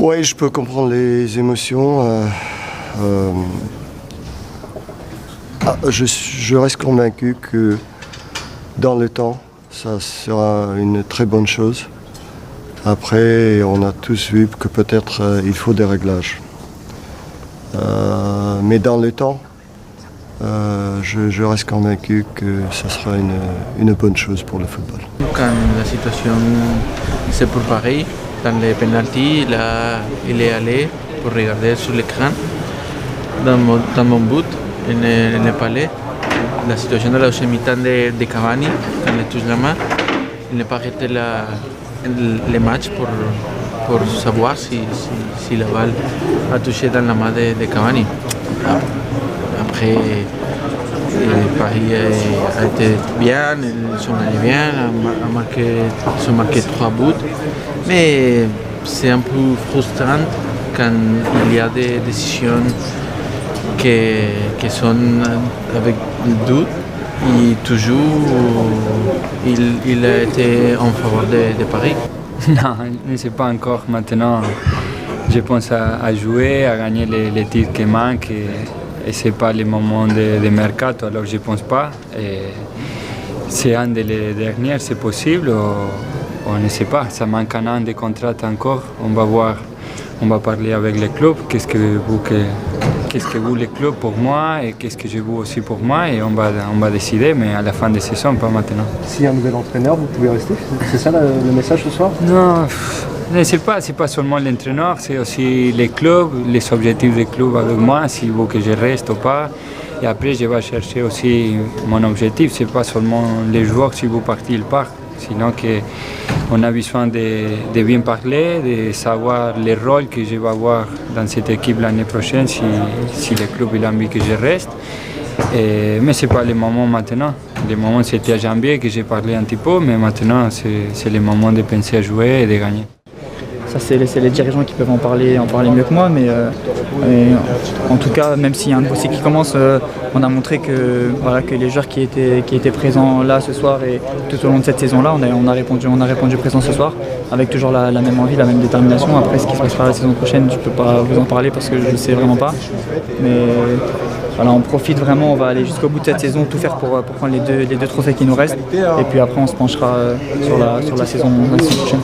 Oui, je peux comprendre les émotions. Je reste convaincu que dans le temps, ça sera une très bonne chose. Après, on a tous vu que peut-être il faut des réglages. Mais dans le temps, je reste convaincu que ça sera une bonne chose pour le football. Quand la situation c'est pour pareil, dans les pénaltys, là, il est allé pour regarder sur l'écran, dans mon but, il n'est pas allé. La situation de la deuxième mi-temps de Cavani, quand il touche la main, il n'a pas arrêté le match pour savoir si la balle a touché dans la main de Cavani. Après, Paris a été bien, ils sont allés bien, ils ont marqué 3 buts, mais c'est un peu frustrant quand il y a des décisions qui sont avec le doute et toujours il a été en faveur de Paris. Non, je ne sais pas encore maintenant. Je pense à jouer, à gagner les titres qui manquent et ce n'est pas le moment de mercato, alors je ne pense pas. Et c'est un des derniers, c'est possible, on ne sait pas. Ça manque un an de contrat encore, on va voir, on va parler avec le club, qu'est-ce que vous le club pour moi et qu'est-ce que je veux aussi pour moi et on va décider, mais à la fin de saison, pas maintenant. S'il y a un nouvel entraîneur, vous pouvez rester? C'est ça le message ce soir? Non, c'est pas seulement l'entraîneur, c'est aussi les clubs, les objectifs des clubs avec moi, s'il veut que je reste ou pas. Et après, je vais chercher aussi mon objectif, c'est pas seulement les joueurs, si vous partez, ils partent. Sinon on a besoin de bien parler, de savoir le rôle que je vais avoir dans cette équipe l'année prochaine si le club il a envie que je reste. Mais ce n'est pas le moment maintenant. Le moment c'était à janvier que j'ai parlé un petit peu, mais maintenant c'est le moment de penser à jouer et de gagner. Ça c'est les dirigeants qui peuvent en parler mieux que moi, mais en tout cas, même s'il y a un dossier qui commence, on a montré que les joueurs qui étaient présents là ce soir et tout au long de cette saison-là, on a répondu présent ce soir, avec toujours la même envie, la même détermination. Après, ce qui se passera la saison prochaine, je ne peux pas vous en parler parce que je ne sais vraiment pas. Mais voilà, on profite vraiment, on va aller jusqu'au bout de cette saison, tout faire pour prendre les deux trophées qui nous restent. Et puis après, on se penchera sur la saison prochaine.